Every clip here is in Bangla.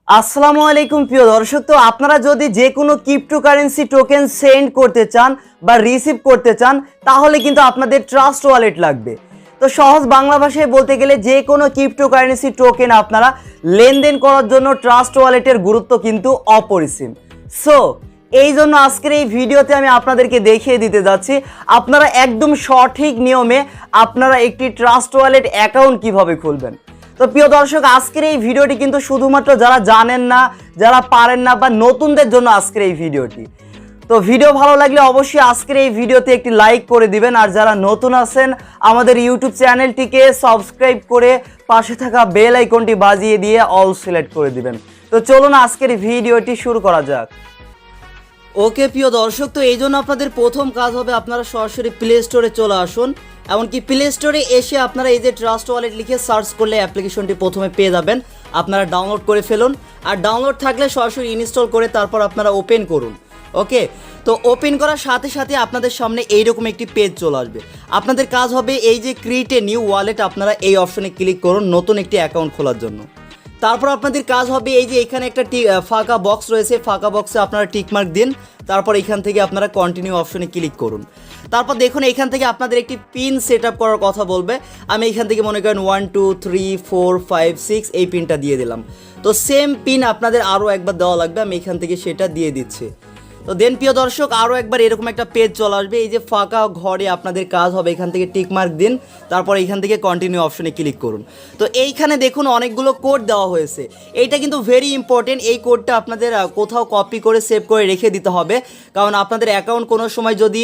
আসসালামু আলাইকুম প্রিয় দর্শক। তো আপনারা যদি যে কোনো ক্রিপ্টোকারেন্সি টোকেন সেন্ড করতে চান বা রিসিভ করতে চান তাহলে কিন্তু আপনাদের ট্রাস্ট ওয়ালেট লাগবে। তো সহজ বাংলা ভাষায় বলতে গেলে যে কোনো ক্রিপ্টোকারেন্সি টোকেন আপনারা লেনদেন করার জন্য ট্রাস্ট ওয়ালেটের গুরুত্ব কিন্তু অপরিসীম। সো এই জন্য আজকের এই ভিডিওতে আমি আপনাদেরকে দেখিয়ে দিতে যাচ্ছি আপনারা একদম সঠিক নিয়মে আপনারা একটি ট্রাস্ট ওয়ালেট অ্যাকাউন্ট কিভাবে খুলবেন। তো প্রিয় দর্শক, আজকের এই ভিডিওটি কিন্তু শুধুমাত্র যারা জানেন না, যারা পারেন না বা নতুনদের জন্য আজকের এই ভিডিওটি। তো ভিডিও ভালো লাগলে অবশ্যই আজকের এই ভিডিওতে একটি লাইক করে দিবেন, আর যারা নতুন আছেন আমাদের ইউটিউব চ্যানেলটিকে সাবস্ক্রাইব করে পাশে থাকা বেল আইকনটি বাজিয়ে দিয়ে অল সিলেক্ট করে দিবেন। তো চলুন আজকের ভিডিওটি শুরু করা যাক। ওকে প্রিয় দর্শক, তো এই জন্য আপনাদের প্রথম কাজ হবে আপনারা সরাসরি প্লে স্টোরে চলে আসুন। এমনকি প্লে স্টোরে এসে আপনারা এই যে ট্রাস্ট ওয়ালেট লিখে সার্চ করলে অ্যাপ্লিকেশনটি প্রথমে পেয়ে যাবেন। আপনারা ডাউনলোড করে ফেলুন, আর ডাউনলোড থাকলে সরাসরি ইনস্টল করে তারপর আপনারা ওপেন করুন। ওকে, তো ওপেন করার সাথে সাথে আপনাদের সামনে এইরকম একটি পেজ চলে আসবে। আপনাদের কাজ হবে এই যে ক্রিয়েট এ নিউ ওয়ালেট, আপনারা এই অপশনে ক্লিক করুন নতুন একটি অ্যাকাউন্ট খোলার জন্য। তারপর আপনাদের কাজ হবে এই যে এখানে একটা ফাঁকা বক্স রয়েছে, ফাঁকা বক্সে আপনারা টিকমার্ক দিন। তারপর এখান থেকে আপনারা কন্টিনিউ অপশনে ক্লিক করুন। তারপর দেখুন এখান থেকে আপনাদের একটি পিন সেট আপ করার কথা বলবে। আমি এখান থেকে মনে করেন 1 2 3 4 5 6 এই পিনটা দিয়ে দিলাম। তো সেম পিন আপনাদের আরও একবার দেওয়া লাগবে, আমি এখান থেকে সেটা দিয়ে দিচ্ছি। তো দেন প্রিয় দর্শক, আরও একবার এরকম একটা পেজ চলে আসবে। এই যে ফাঁকা ঘরে আপনাদের কাজ হবে এখান থেকে টিকমার্ক দিন, তারপর এখান থেকে কন্টিনিউ অপশনে ক্লিক করুন। তো এইখানে দেখুন অনেকগুলো কোড দেওয়া হয়েছে। এইটা কিন্তু ভেরি ইম্পর্টেন্ট। এই কোডটা আপনাদের কোথাও কপি করে সেভ করে রেখে দিতে হবে, কারণ আপনাদের অ্যাকাউন্ট কোনো সময় যদি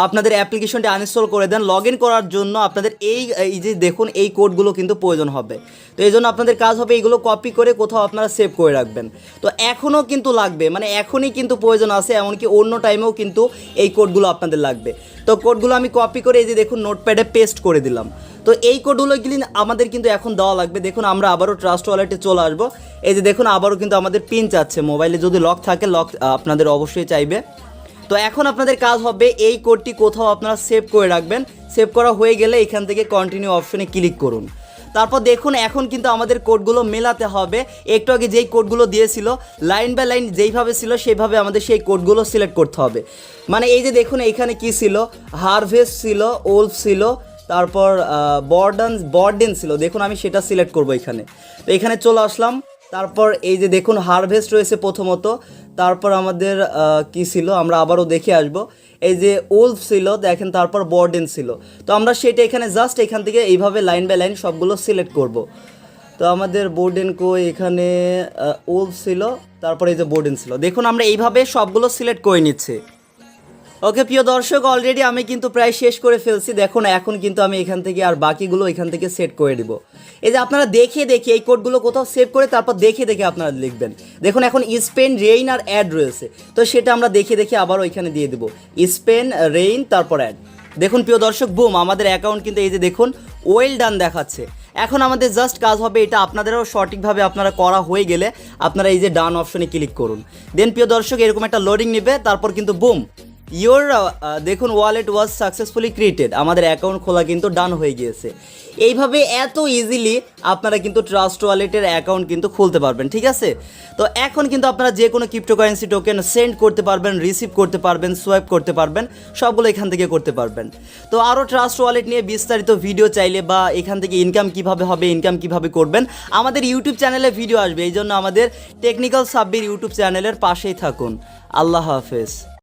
আপনাদের অ্যাপ্লিকেশনটি আনইনস্টল করে দেন, লগ ইন করার জন্য আপনাদের এই যে দেখুন এই কোডগুলো কিন্তু প্রয়োজন হবে। তো এই জন্য আপনাদের কাজ হবে এইগুলো কপি করে কোথাও আপনারা সেভ করে রাখবেন। তো এখনও কিন্তু লাগবে, মানে এখনই কিন্তু প্রয়োজন আছে, এমনকি অন্য টাইমেও কিন্তু এই কোডগুলো আপনাদের লাগবে। তো কোডগুলো আমি কপি করে এই যে দেখুন নোটপ্যাডে পেস্ট করে দিলাম। তো এই কোডগুলোগুলি আমাদের কিন্তু এখন দেওয়া লাগবে। দেখুন আমরা আবারও ট্রাস্ট ওয়ালেটে চলে আসবো। এই যে দেখুন আবারও কিন্তু আমাদের পিন চাচ্ছে, মোবাইলে যদি লক থাকে লক আপনাদের অবশ্যই চাইবে। তো এখন আপনাদের কাজ হবে এই কোডটি কোথাও আপনারা সেভ করে রাখবেন। সেভ করা হয়ে গেলে এখান থেকে কন্টিনিউ অপশনে ক্লিক করুন। তারপর দেখুন এখন কিন্তু আমাদের কোডগুলো মেলাতে হবে। একটু আগে যেই কোডগুলো দিয়েছিল লাইন বাই লাইন যেইভাবে ছিল সেইভাবে আমাদের সেই কোডগুলো সিলেক্ট করতে হবে। মানে এই যে দেখুন এইখানে কি ছিল, হারভেস্ট ছিল, ওলফ ছিল, তারপর বর্ডেন ছিল। দেখুন আমি সেটা সিলেক্ট করব এখানে। তো এখানে চলে আসলাম। তারপর এই যে দেখুন হারভেস্ট রয়েছে প্রথমত, তারপর আমাদের কি ছিল আমরা আবারও দেখে আসব। এই যে ওলফ ছিল দেখেন, তারপর বর্ডেন ছিল। তো আমরা সেটা এখানে জাস্ট এখান থেকে এইভাবে লাইন বাই লাইন সবগুলো সিলেক্ট করব। তো আমাদের বোর্ডেন এখানে ওলফ ছিল, তারপর এই যে বোর্ডেন ছিল। দেখুন আমরা এইভাবে সবগুলো সিলেক্ট করে নিচ্ছি। ওকে প্রিয় দর্শক, অলরেডি আমি কিন্তু প্রায় শেষ করে ফেলছি। দেখুন এখন কিন্তু আমি এখান থেকে আর বাকিগুলো এখান থেকে সেট করে দিব। এই যে আপনারা দেখে দেখে এই কোডগুলো কোথাও সেভ করে তারপর দেখে দেখে আপনারা লিখবেন। দেখুন এখন স্পেন, রেইন আর অ্যাড রয়েছে, তো সেটা আমরা দেখে দেখে আবারও এখানে দিয়ে দেবো স্পেন, রেইন, তারপর অ্যাড। দেখুন প্রিয় দর্শক, বুম আমাদের অ্যাকাউন্ট কিন্তু এই যে দেখুন ওয়েল ডান দেখাচ্ছে। এখন আমাদের জাস্ট কাজ হবে এটা আপনাদেরও সঠিকভাবে আপনারা করা হয়ে গেলে আপনারা এই যে ডান অপশনে ক্লিক করুন। দেন প্রিয় দর্শক এরকম একটা লোডিং নেবে, তারপর কিন্তু বুম ইয়োর দেখুন ওয়ালেট ওয়াজ সাকসেসফুলি ক্রিয়েটেড, আমাদের অ্যাকাউন্ট খোলা কিন্তু ডান হয়ে গিয়েছে। এইভাবে এত ইজিলি আপনারা কিন্তু ট্রাস্ট ওয়ালেটের অ্যাকাউন্ট কিন্তু খুলতে পারবেন, ঠিক আছে। তো এখন কিন্তু আপনারা যে কোনো ক্রিপ্টোকারেন্সি টোকেন সেন্ড করতে পারবেন, রিসিভ করতে পারবেন, সোয়াইপ করতে পারবেন, সবগুলো এখান থেকে করতে পারবেন। তো আরও ট্রাস্ট ওয়ালেট নিয়ে বিস্তারিত ভিডিও চাইলে বা এখান থেকে ইনকাম কিভাবে হবে, ইনকাম কিভাবে করবেন, আমাদের ইউটিউব চ্যানেলে ভিডিও আসবে। এই জন্য আমাদের টেকনিক্যাল সাব্বির ইউটিউব চ্যানেলের পাশেই থাকুন। আল্লাহ হাফেজ।